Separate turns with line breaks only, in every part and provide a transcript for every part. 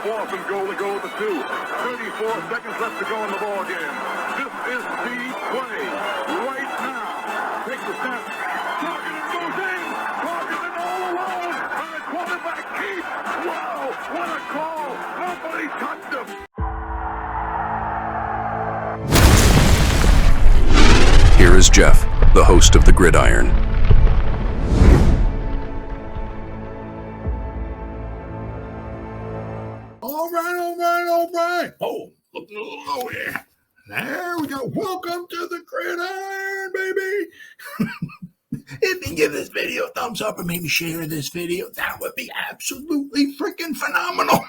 4th and goal to go to 2. 34 seconds left to go in the ball game. This is the play right now. Takes the snap. Targeted goes in. Targeted all alone. And the quarterback keeps. Wow, what a call. Nobody touched him.
Here is Jeff, the host of the Gridiron.
All right. Oh, looking a little low here. There we go. Welcome to the Gridiron, baby. If you give this video a thumbs up or maybe share this video, that would be absolutely freaking phenomenal.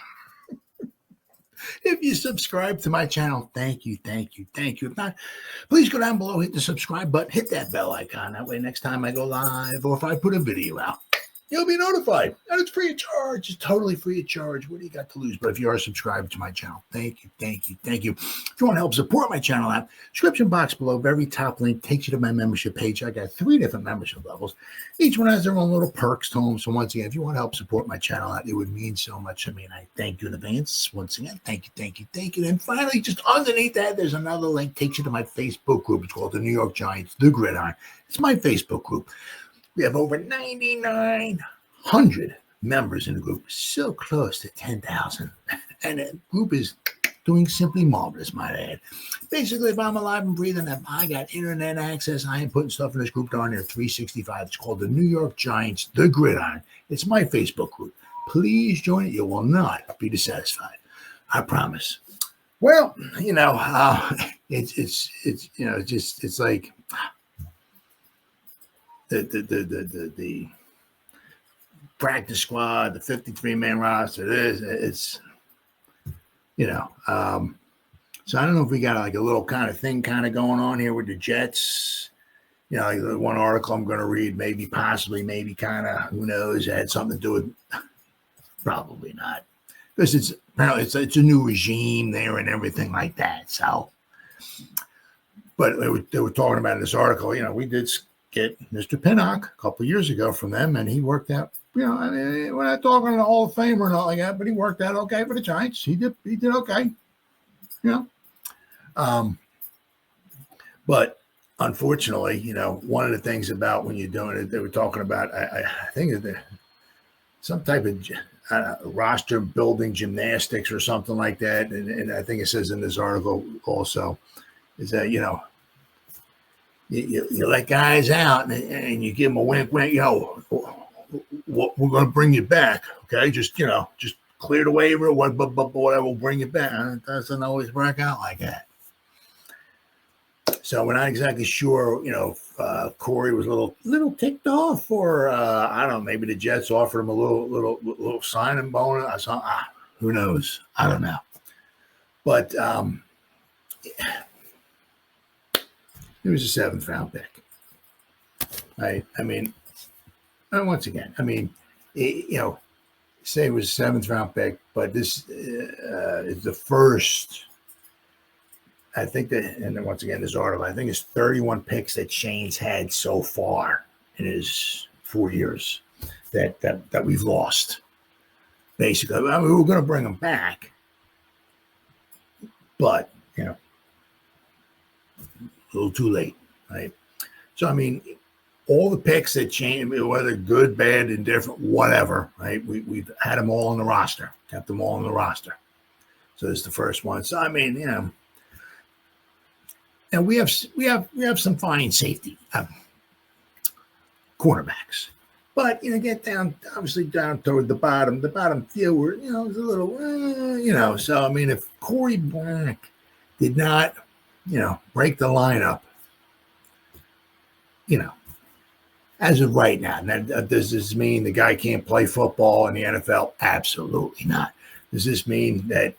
If you subscribe to my channel, thank you. If not, please go down below, hit the subscribe button, hit that bell icon. That way next time I go live or if I put a video out, you'll be notified. And it's free of charge. It's totally free of charge. What do you got to lose? But if you are subscribed to my channel, thank you. If you want to help support my channel out, description box below, very top link takes you to my membership page. I got 3 different membership levels. Each one has their own little perks to them. So once again, if you want to help support my channel out, it would mean so much. I mean, I thank you in advance. Once again, thank you. And finally, just underneath that, there's another link takes you to my Facebook group. It's called the New York Giants, The Gridiron. It's my Facebook group. We have over 9,900 members in the group, so close to 10,000. And the group is doing simply marvelous, might I add. Basically, if I'm alive and breathing, if I got internet access, I am putting stuff in this group down there 365. It's called the New York Giants, The Gridiron. It's my Facebook group. Please join it. You will not be dissatisfied. I promise. Well, it's like the practice squad, the 53-man roster. It's so I don't know if we got like a little kind of thing kind of going on here with the Jets. Like the one article I'm going to read, maybe kind of, who knows, it had something to do with, probably not, because it's apparently it's a new regime there and everything like that. So, but they were talking about in this article, we did get Mr. Pinnock a couple of years ago from them, and he worked out. I mean, we're not talking a Hall of Famer or not like that, but he worked out okay for the Giants. He did okay. But unfortunately, one of the things about when you're doing it, they were talking about, I think some type of roster building gymnastics or something like that. And I think it says in this article also is that, you let guys out and you give them a wink, we're going to bring you back. Okay. Just clear the waiver, whatever, we'll bring you back. And it doesn't always work out like that. So we're not exactly sure, if Korie was a little ticked off, or I don't know, maybe the Jets offered him a little signing bonus. Who knows? I don't know. But it was a 7th round pick. Right? I mean, once again, say it was a 7th round pick, but this is the first. I think that, and then once again, this article, I think it's 31 picks that Shane's had so far in his 4 years that we've lost. Basically, we were going to bring them back, but a little too late, right? So all the picks that Shane, whether good, bad, indifferent, whatever, right? We've had them all on the roster, kept them all on the roster. So this is the first one. So and we have some fine safety cornerbacks, but get down toward the bottom few were it's a little So if Korie Black did not break the lineup, as of right now, does this mean the guy can't play football in the NFL? Absolutely not. Does this mean that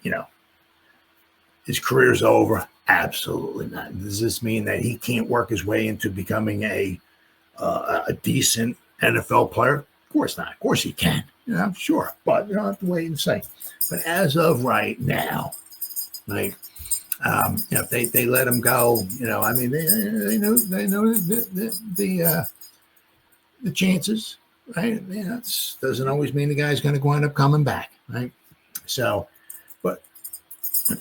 his career's over? Absolutely not. Does this mean that he can't work his way into becoming a decent NFL player? Of course not. Of course he can. Sure. But you don't have to wait and see. But as of right now, if they let him go, they know the chances, right? It doesn't always mean the guy's going to wind up coming back, right? So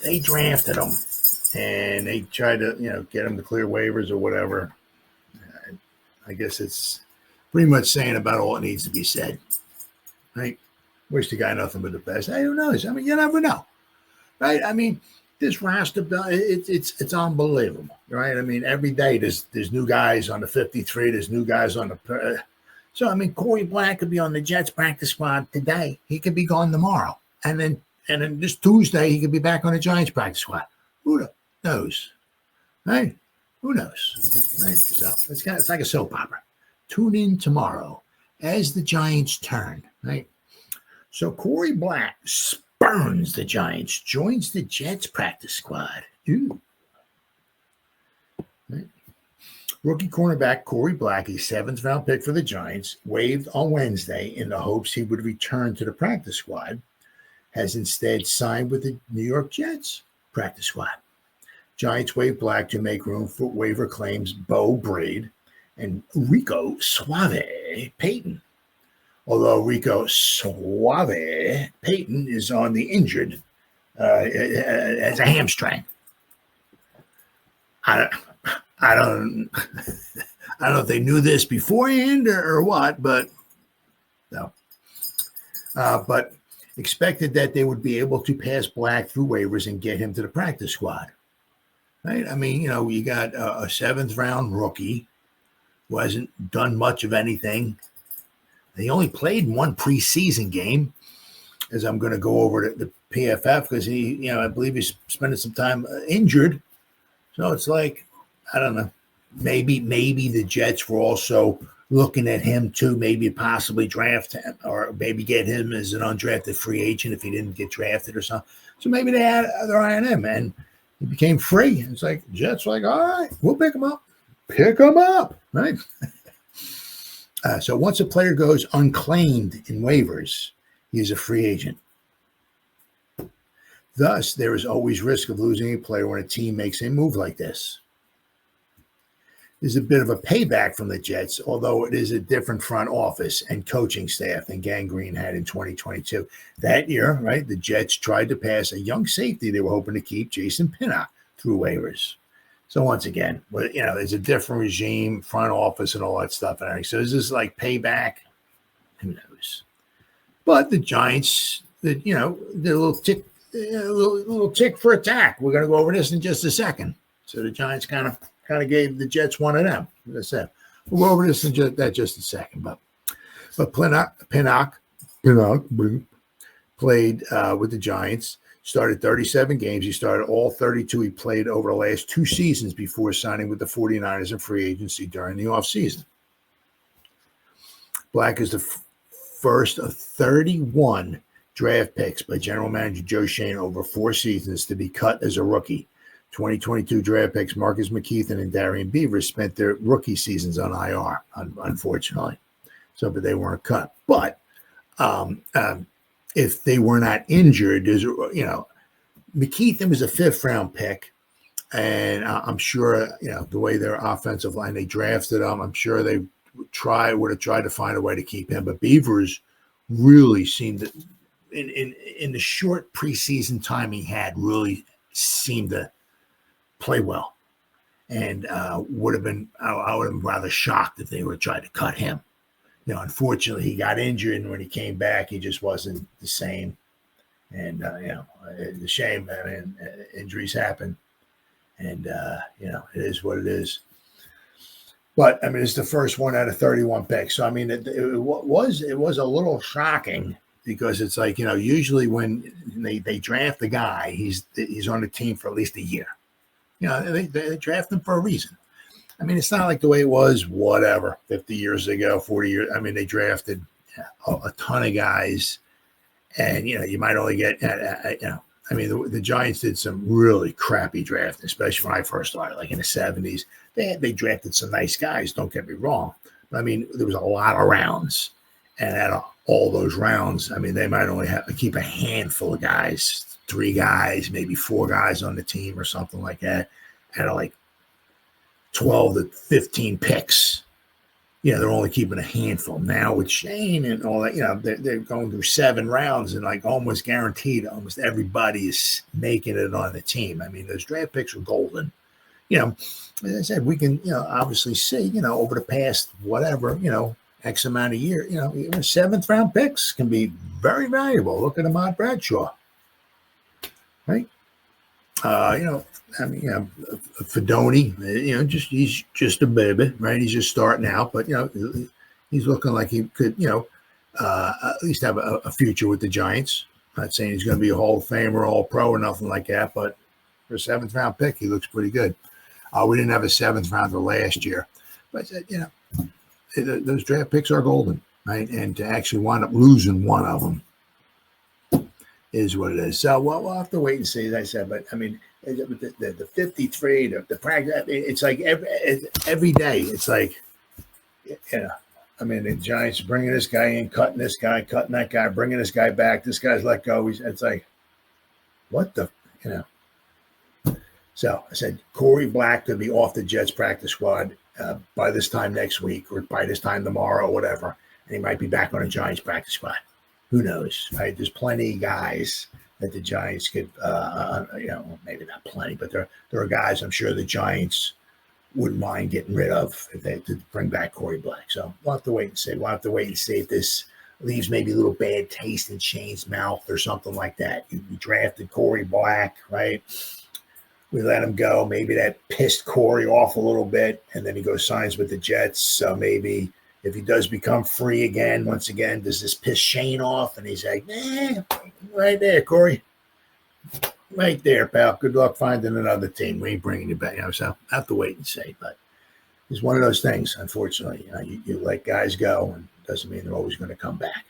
they drafted him, and they tried to, get him to clear waivers or whatever. I guess it's pretty much saying about all it needs to be said, right? Wish the guy nothing but the best. Hey, who knows? I mean, you never know, right? I mean, this roster, it's unbelievable, right? I mean, every day there's new guys on the 53, there's new guys on the. So I mean, Korie Black could be on the Jets practice squad today. He could be gone tomorrow, and then this Tuesday he could be back on the Giants practice squad. Who knows, right? Who knows, right? So it's like a soap opera. Tune in tomorrow as the Giants turn, right? So Korie Black spurns the Giants, joins the Jets practice squad. Ooh. Right. Rookie cornerback Korie Black, a 7th-round pick for the Giants, waived on Wednesday in the hopes he would return to the practice squad, has instead signed with the New York Jets practice squad. Giants waived Black to make room for waiver claims Beau, Brade, and Rico Suave Payton. Although Rico Suave Payton is on the injured as a hamstring. I don't know if they knew this beforehand or what, but no. But expected that they would be able to pass Black through waivers and get him to the practice squad. Right? I mean, you got a 7th-round rookie who hasn't done much of anything. He only played one preseason game, as I'm going to go over the PFF, because he, I believe he's spending some time injured. So it's like, I don't know, maybe the Jets were also looking at him too, maybe possibly draft him or maybe get him as an undrafted free agent if he didn't get drafted or something. So maybe they had their eye on him, and he became free. It's like Jets like, all right, we'll pick him up. Pick him up, right? So once a player goes unclaimed in waivers, he is a free agent. Thus, there is always risk of losing a player when a team makes a move like this. There's a bit of a payback from the Jets, although it is a different front office and coaching staff than Gang Green had in 2022. That year, right, the Jets tried to pass a young safety they were hoping to keep, Jason Pinnock, through waivers. So once again, there's a different regime, front office, and all that stuff. So is this like payback? Who knows? But the Giants, they're a little tick for attack. We're going to go over this in just a second. So the Giants kind of gave the Jets one of them. As I said, we'll go over this in just a second. But Pinnock played with the Giants. Started 37 games. He started all 32 he played over the last 2 seasons before signing with the 49ers in free agency during the offseason. Black is the first of 31 draft picks by general manager Joe Schoen over 4 seasons to be cut as a rookie. 2022 draft picks Marcus McKeithen and Darian Beavers spent their rookie seasons on IR, unfortunately. But they weren't cut. But if they were not injured, McKeithen was a 5th-round pick, and I'm sure, the way their offensive line, they drafted him, I'm sure they would have tried to find a way to keep him. But Beavers really seemed to, in the short preseason time he had, really seemed to play well, and I would have been rather shocked if they would try to cut him. Unfortunately, he got injured, and when he came back, he just wasn't the same. And, it's a shame. I mean, injuries happen, and, it is what it is. But, I mean, it's the first one out of 31 picks. So, I mean, it was a little shocking because it's like, usually when they draft a guy, he's on the team for at least a year. They draft him for a reason. I mean, it's not like the way it was, 50 years ago, 40 years. I mean, they drafted a ton of guys, and, you might only get, I mean, the Giants did some really crappy drafting, especially when I first started, like in the 70s. They drafted some nice guys, don't get me wrong. But, I mean, there was a lot of rounds, and out of all those rounds, I mean, they might only have to keep a handful of guys, 3 guys, maybe 4 guys on the team or something like that, out of like 12 to 15 picks. they're only keeping a handful. Now with Shane and all that, they're going through 7 rounds and like almost guaranteed almost everybody is making it on the team. I mean, those draft picks are golden. As I said, we can, obviously see, over the past whatever, X amount of year, 7th round picks can be very valuable. Look at Ahmad Bradshaw, right? Fedoni, he's just a baby, right? He's just starting out, but, he's looking like he could, at least have a future with the Giants. I'm not saying he's going to be a Hall of Famer, All Pro or nothing like that, but for a 7th round pick, he looks pretty good. We didn't have a 7th rounder last year, but I said, those draft picks are golden, right? And to actually wind up losing one of them is what it is. So we'll have to wait and see, as I said. But I mean, the 53, the practice, it's like every day. It's like, I mean, the Giants bringing this guy in, cutting this guy, cutting that guy, bringing this guy back. This guy's let go. It's like, what the, So I said, Korie Black could be off the Jets practice squad by this time next week or by this time tomorrow or whatever. And he might be back on a Giants practice squad. Who knows, right? There's plenty of guys that the Giants could, maybe not plenty, but there are guys I'm sure the Giants wouldn't mind getting rid of if they to bring back Korie Black. So we'll have to wait and see. We'll have to wait and see if this leaves maybe a little bad taste in Shane's mouth or something like that. You drafted Korie Black, right? We let him go. Maybe that pissed Korie off a little bit, and then he goes signs with the Jets. So maybe if he does become free again, once again, does this piss Shane off? And he's like, right there, Korie. Right there, pal. Good luck finding another team. We ain't bringing you back. So I have to wait and see. But it's one of those things, unfortunately. You let guys go, and it doesn't mean they're always going to come back.